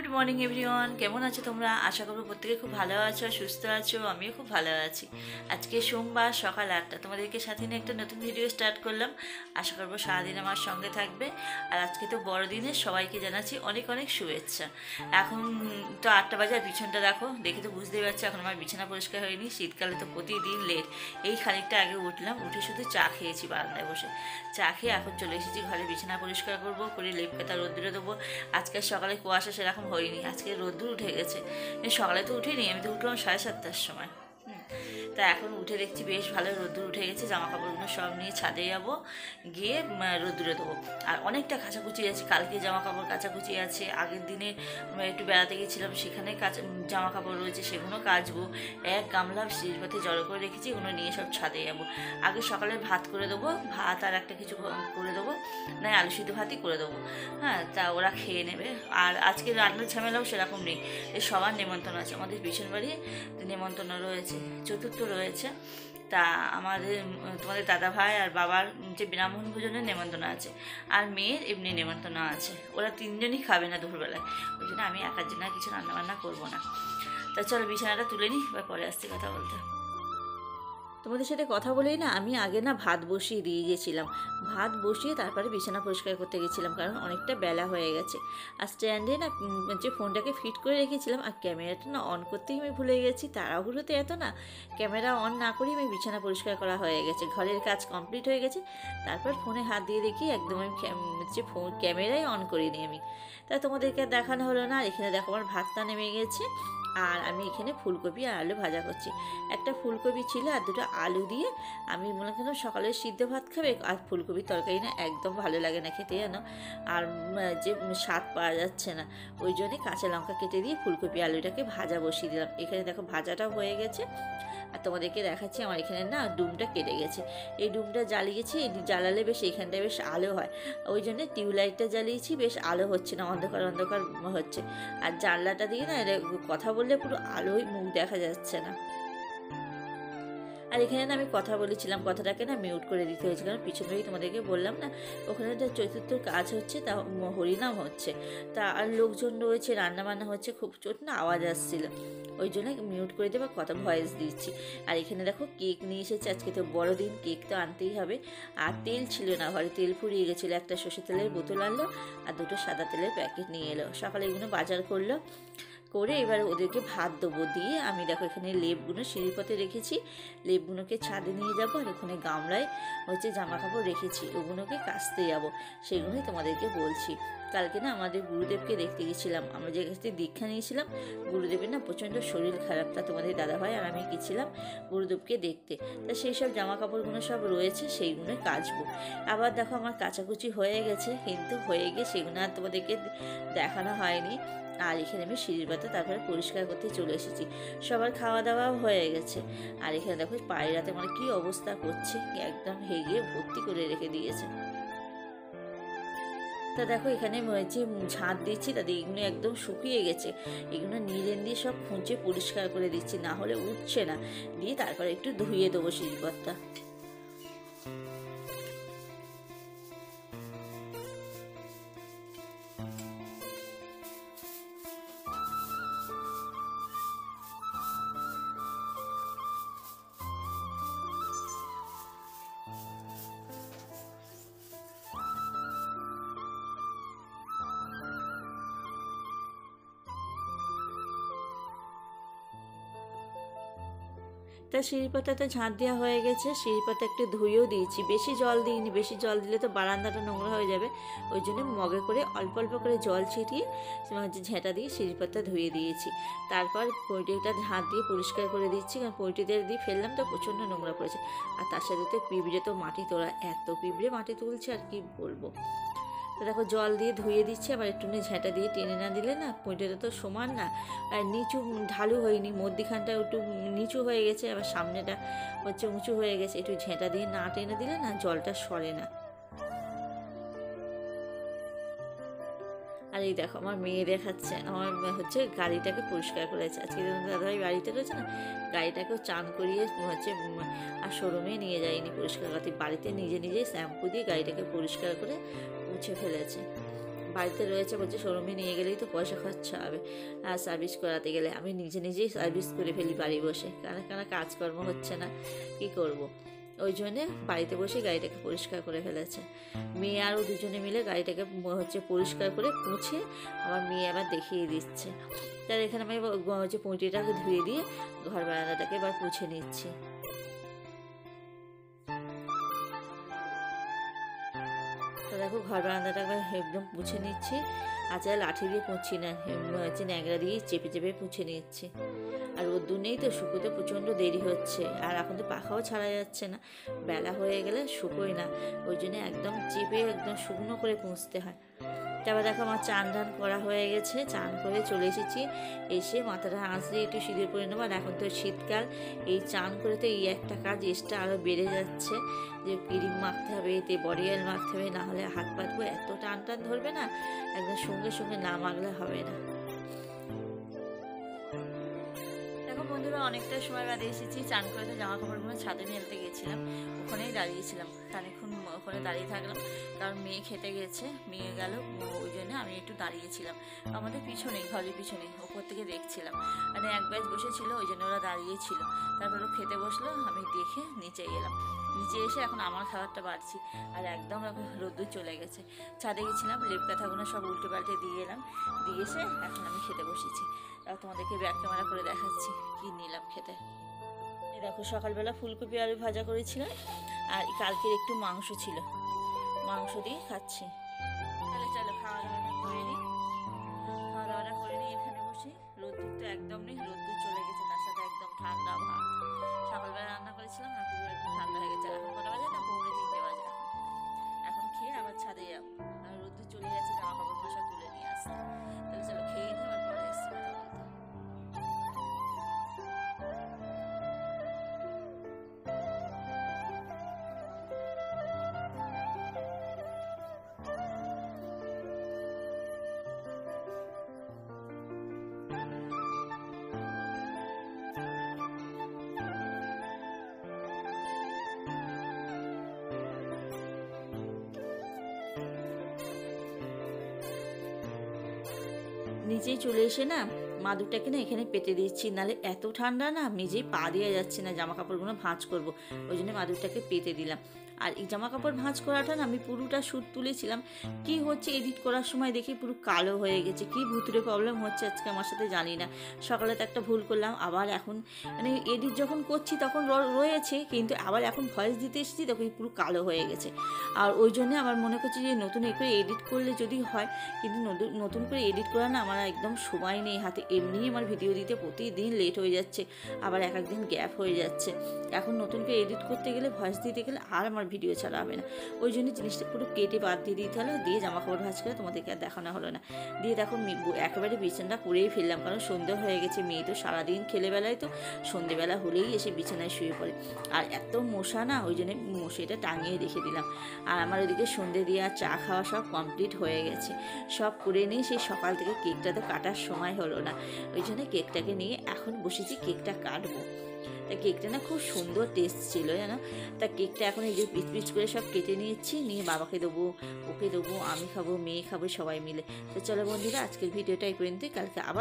Good morning everyone, কেমন আছো তোমরা? আশা করবো প্রত্যেকে খুব ভালো আছো, সুস্থ আছো। আমিও খুব ভালো আছি। আজকে সোমবার সকাল 8টা, তোমাদেরকে সাথে নিয়ে একটা নতুন ভিডিও স্টার্ট করলাম। আশা করবো সারাদিন আমার সঙ্গে থাকবে। আর আজকে তো বড়দিনের সবাইকে জানাচ্ছি অনেক অনেক শুভেচ্ছা। এখন তো 8টা বাজে, আর পিছনটা দেখো, দেখে তো বুঝতেই পারছো এখন আমার বিছানা পরিষ্কার হয়নি। শীতকালে তো প্রতিদিন লেট। এই খানিকটা আগে উঠলাম, উঠে শুধু চা খেয়েছি বারান্দায় বসে। চা খেয়ে এখন চলে এসেছি ঘরে, বিছানা পরিষ্কার করবো, করে লেপ পাতা রোদ্দুরে দেবো। আজকে সকালে কুয়াশা সেরকম হয়নি, আজকে রোদ্দুর উঠে গেছে। সকালে তো উঠিনি, আমি তো উঠলাম 7:30টার সময়। তা এখন উঠে দেখছি বেশ ভালো রোদ্দুর উঠে গেছে। জামা কাপড়গুলো সব নিয়ে ছাদে যাবো, গিয়ে রোদ্দুরে দেবো। আর অনেকটা কাচাকুচি আছে, কালকে জামা কাপড় কাচাকুচি আছে। আগের দিনে একটু বেড়াতে গিয়েছিলাম, সেখানে জামা কাপড় রয়েছে, সেগুলো কাচবো। এক গামলা জিনিসপত্রে জড়ো করে রেখেছি, ওগুলো নিয়ে সব ছাদে যাবো। আগে সকালে ভাত করে দেবো, ভাত আর একটা কিছু করে দেবো, না আলু সিদ্ধ ভাতই করে দেবো। হ্যাঁ, তা ওরা খেয়ে নেবে। আর আজকে রান্নার ঝামেলাও সেরকম নেই, সবার নেমন্তন্ন আছে। আমাদের পিছন বাড়ি নেমন্তন্ন রয়েছে, চতুর্থ রয়েছে। তা আমাদের তোমাদের দাদা ভাই আর বাবার যে ব্রাহ্মণ ভোজনের নেমন্তন্ন আছে, আর মেয়ের এমনি নেমন্তন্ন আছে। ওরা তিনজনই খাবে না দুপুরবেলায়, ওই জন্য আমি একার জন্য কিছু রান্নাবান্না করবো না। তা চলো বিছানাটা তুলে নিই, এবার পরে আসছি কথা বলতে। তোমাদের সাথে কথা বলেই না, আমি আগে না ভাত বসিয়ে দিয়ে গেছিলাম। ভাত বসিয়ে তারপরে বিছানা পরিষ্কার করতে গেছিলাম, কারণ অনেকটা বেলা হয়ে গেছে। আর স্ট্যান্ডে না যে ফোনটাকে ফিট করে রেখেছিলাম, আর ক্যামেরাটা না অন করতেই আমি ভুলে গেছি। তাড়াহুড়োতে এত না, ক্যামেরা অন না করেই আমি বিছানা পরিষ্কার করা হয়ে গেছে, ঘরের কাজ কমপ্লিট হয়ে গেছে। তারপর ফোনে হাত দিয়ে দেখি একদম আমি যে ফোন ক্যামেরাই অন করিনি আমি। তা তোমাদেরকে দেখানো হলো না। আর এখানে দেখো আমার ভাতটা নেমে গেছে, আর আমি এখানে ফুলকপি আর আলু ভাজা করছি। একটা ফুলকপি ছিল আর দুটো আলু দিয়ে আমি মনে করলাম সকালে সিদ্ধ ভাত খাবে। আর ফুলকপির তরকারি না একদম ভালো লাগে না খেতে, জানো। আর যে স্বাদ পাওয়া যাচ্ছে না, ওই জন্যে কাঁচা লঙ্কা কেটে দিয়ে ফুলকপি আলুটাকে ভাজা বসিয়ে দিলাম। এখানে দেখো ভাজাটাও হয়ে গেছে। আর তোমাদেরকে দেখাচ্ছি আমার এখানে না ডুমটা কেটে গেছে। এই ডুমটা জ্বালিয়েছি, জ্বালালে বেশ এখানটায় বেশ আলো হয়, ওই জন্যে টিউবলাইটটা জ্বালিয়েছি। বেশ আলো হচ্ছে না, অন্ধকার অন্ধকার হচ্ছে। আর জানলাটা দিয়ে না কথা বললে পুরো আলোয় মুখ দেখা যাচ্ছে না। আর এখানে না আমি কথা বলেছিলাম, কথাটাকে না মিউট করে দিতে হয়েছে, কারণ পিছনেই তোমাদেরকে বললাম না, ওখানে একটা চতুর্থ কাজ হচ্ছে, তা হরিনাম হচ্ছে। তা আর লোকজন রয়েছে, রান্নাবান্না হচ্ছে, খুব চোট না আওয়াজ আসছিল, ওই জন্য মিউট করে দিয়ে কথা ভয়েস দিচ্ছি। আর এখানে দেখো কেক নিয়ে এসেছে, আজকে তো বড়দিন, কেক তো আনতেই হবে। আর তেল ছিল না ঘরে, তেল ফুরিয়ে গেছিলো। একটা সর্ষে তেলের বোতল আনলো, আর দুটো সাদা তেলের প্যাকেট নিয়ে এলো। সকালে এগুলো বাজার করলো, করে এবার ওদেরকে ভাত দেবো। দিয়ে আমি দেখো এখানে লেপগুলো সিঁড়ির পথে রেখেছি, লেপগুলোকে ছাদে নিয়ে যাবো। আর ওখানে গামলায় জামা কাপড় রেখেছি, ওগুলোকে কাচতে যাবো। সেগুলোই তোমাদেরকে বলছি। কালকে না আমাদের গুরুদেবকে দেখতে গেছিলাম, আমরা যে কাছ থেকে দীক্ষা নিয়েছিলাম। গুরুদেবের না প্রচণ্ড শরীর খারাপ, তা তোমাদের দাদাভাই আর আমি গেছিলাম গুরুদেবকে দেখতে। তা সেই সব জামা কাপড়গুলো সব রয়েছে, সেইগুলোই কাচবো। আবার দেখো আমার কাচাকুচি হয়ে গেছে, কিন্তু হয়ে গিয়ে সেগুলো আর তোমাদেরকে দেখানো হয়নি। আর এখানে আমি সিঁড়ির পাতা তারপরে পরিষ্কার করতে চলে এসেছি। সবার খাওয়া দাওয়াও হয়ে গেছে। আর এখানে দেখো পায়রাতে মানে কি অবস্থা করছে, একদম হেগে ভর্তি করে রেখে দিয়েছে। তা দেখো এখানে ঝাঁট দিচ্ছি, তাদের এগুলো একদম শুকিয়ে গেছে। এগুলো নিয়ে দিয়ে সব খুঁজে পরিষ্কার করে দিচ্ছি, না হলে উঠছে না। দিয়ে তারপরে একটু ধুয়ে দেবো সিঁড়ির পাতা। তা সিঁড়ি পাতাটা ঝাঁট দেওয়া হয়ে গেছে, সিঁড়ি পাতা একটু ধুয়েও দিয়েছি, বেশি জল দিইনি, বেশি জল দিলে তো বারান্দাটা নোংরা হয়ে যাবে। ওই জন্য মগে করে অল্প অল্প করে জল ছিটিয়ে ঝেঁটা দিয়ে সিঁড়ি পাতা ধুয়ে দিয়েছি। তারপর পৈটিটা ঝাঁট দিয়ে পরিষ্কার করে দিচ্ছি, কারণ পৈটিতে দিয়ে ফেললাম তো প্রচণ্ড নোংরা পড়েছে। আর তার সাথে তো পিঁপড়ে তো মাটি তোলা, এত পিঁপড়ে মাটি তুলছে আর কি বলবো। তো দেখো জল দিয়ে ধুয়ে দিচ্ছি, আবার একটু ঝেঁটা দিয়ে টেনে না দিলে না পৈঁটেটা তো সমান না, আর নিচু ঢালু হয়নি, মধ্যিখানটা একটু নিচু হয়ে গেছে, আবার সামনেটা উঁচু হয়ে গেছে। একটু ঝেঁটা দিয়ে না টেনে দিলে না জলটা সরে না। আর এই দেখো আমার মেয়ে দেখাচ্ছে, আমার গাড়িটাকে পরিষ্কার করেছে আজকে। দাদাভাই বাড়িতে রয়েছে না, গাড়িটাকেও চান করিয়ে আর শোরুমে নিয়ে যায়নি পরিষ্কার করতে, বাড়িতে নিজে নিজেই শ্যাম্পু দিয়ে গাড়িটাকে পরিষ্কার করে মুছে ফেলেছে। বাড়িতে রয়েছে, বলছে শোরুমে নিয়ে গেলেই তো পয়সা খরচা হবে আর সার্ভিস করাতে গেলে। আমি নিজেই সার্ভিস করে ফেলি বাড়ি বসে, কারণ কাজকর্ম হচ্ছে না, কি করব। ওই জন্যে বাড়িতে বসে গাড়িটাকে পরিষ্কার করে ফেলেছে। মেয়ে আরও দুজনে মিলে গাড়িটাকে পরিষ্কার করে মুছে আমার মেয়ে আবার দেখিয়ে দিচ্ছে। তার এখানে আমি পুঁটিটাকে ধুয়ে দিয়ে ঘর বারান্দাটাকে এবার মুছে নিচ্ছি। তো দেখো ঘর বারান্দাটা একদম মুছে নিচ্ছি। আচ্ছা লাঠি দিয়ে পুঁছছি না, ন্যাংরা দিয়ে চেপে পুঁছে নিচ্ছি। আর রোদ্দুর নেই তো, শুকোতে প্রচণ্ড দেরি হচ্ছে, আর এখন তো পাখাও ছাড়া যাচ্ছে না, বেলা হয়ে গেলে শুকোয় না, ওই জন্য একদম চেপে একদম শুকনো করে পুঁছতে হয়। তারপর দেখো আমার চান টান করা হয়ে গেছে, চান করে চলে এসেছি। এসে মাথাটা আঁচড়ে একটু সিঁদুর পরে নেবো। আর এখন তো শীতকাল, এই চান করে তো এই একটা কাজ এক্সট্রা আরও বেড়ে যাচ্ছে, যে ক্রিম মাখতে হবে, এতে বডি অয়েল মাখতে হবে, নাহলে হাত পাতবো এত টান ধরবে না, একদম সঙ্গে না মাখলে হবে না। দেখো বন্ধুরা, অনেকটা সময় বাদে এসেছি। চান করে তো জামা কাপড়গুলো ছাদে মেলতে গেছিলাম, ওখানেই দাঁড়িয়েছিলাম, খানিকক্ষণ ওখানে দাঁড়িয়ে থাকলাম, কারণ মেয়ে খেতে গেছে, মেয়ে গেল, ওই জন্য আমি একটু দাঁড়িয়েছিলাম। আমাদের পিছনেই, ঘরের পিছনেই, ওপর থেকে দেখছিলাম, মানে এক ব্যাচ বসেছিল, ওই জন্য ওরা দাঁড়িয়েছিল। তারপরে খেতে বসলো, আমি দেখে নিচে এলাম। নিচে এসে এখন আমার খাবারটা বাড়ছি, আর একদম এখন রোদ্দুর চলে গেছে। ছাদে গেছিলাম, লেপ কাঁথাগুলো সব উল্টে পাল্টে দিয়ে এলাম, দিয়ে এসে এখন আমি খেতে বসেছি। আর তোমাদেরকে ব্যাক ক্যামেরা করে দেখাচ্ছি কি নিলাম খেতে। এই দেখো সকালবেলা ফুলকপি আলু ভাজা করেছিলাম, আর কালকের একটু মাংস ছিল, মাংস দিয়ে খাচ্ছি। তাহলে চলো খাওয়া দাওয়াটা করে নিই। এখানে বসে, রোদ্দুর তো একদম নেই, রোদ্দুর চলে গেছে, তার সাথে একদম ঠান্ডা ভাত। সকালবেলা রান্না করেছিলাম না, পুরো একদম ঠান্ডা হয়ে গেছে। এখন কটা বাজে না, 2:45 বাজে। এখন খেয়ে আবার ছাদে যাবো, আর রোদ্দুর চলে যাচ্ছে, জামা কাপড়গুলো সব তুলে নিয়ে আসতে। তাহলে চলো খেয়ে নিই, আবার পরে এসছি কথা বলতে। নিচেই চলে এসে না মাদুরটাকে না এখানে পেতে দিচ্ছি, নাহলে এত ঠান্ডা না নিজেই পা দিয়ে যাচ্ছে না, জামা কাপড়গুলো ভাঁজ করব, ওই জন্য মাদুরটাকে পেতে দিলাম। আর এই জামা কাপড় ভাঁজ করাটা না আমি পুরোটা শ্যুট তুলেছিলাম, কি হচ্ছে এডিট করার সময় দেখি পুরো কালো হয়ে গেছে, কি ভুতুরে প্রবলেম হচ্ছে আজকে আমার সাথে জানি না। সকালে তো একটা ভুল করলাম, আবার এখন মানে এডিট যখন করছি তখন রয়েছে, কিন্তু আবার এখন ভয়েস দিতে এসেছি তখন পুরো কালো হয়ে গেছে। আর ওই জন্যে আমার মনে করছি যে নতুন করে এডিট করলে যদি হয়, কিন্তু নতুন করে এডিট করা না আমার একদম সময় নেই হাতে, এমনিই আমার ভিডিও দিতে প্রতিদিন লেট হয়ে যাচ্ছে, আবার এক একদিন গ্যাপ হয়ে যাচ্ছে। এখন নতুন করে এডিট করতে গেলে, ভয়েস দিতে গেলে আর আমার ভিডিও ছাড়া হবে না, ওই জন্য জিনিসটা পুরো কেটে বাদ দিয়ে দিতে হলো। দিয়ে জামা কাপড় ভাঁজ করে তোমাদেরকে আর দেখানো হলো না। দিয়ে দেখো একেবারে বিছানাটা করেই ফেললাম, কারণ সন্ধে হয়ে গেছে, মেয়ে তো সারাদিন খেলে বেলায় তো সন্ধেবেলা হলেই এসে বিছানায় শুয়ে পড়ে, আর এত মশা না, ওই জন্য মশাটা টাঙিয়ে রেখে দিলাম। আর আমার ওইদিকে সন্ধে দিয়ে আর চা খাওয়া সব কমপ্লিট হয়ে গেছে, সব করে নিয়ে সেই সকাল থেকে কেকটা তো কাটার সময় হলো না, ওই জন্য কেকটাকে নিয়ে এখন বসেছি কেকটা কাটবো। তা কেকটা না খুব সুন্দর টেস্ট ছিল জানো। তা কেকটা এখন এই যে পিচ পিচ করে সব কেটে নিয়েছি, নিয়ে বাবাকে দেবো, ওকে দেবো, আমি খাবো, মেয়ে খাবো, সবাই মিলে। তো চলো বন্ধুরা, আজকের ভিডিওটা এই পর্যন্তই, কালকে আবার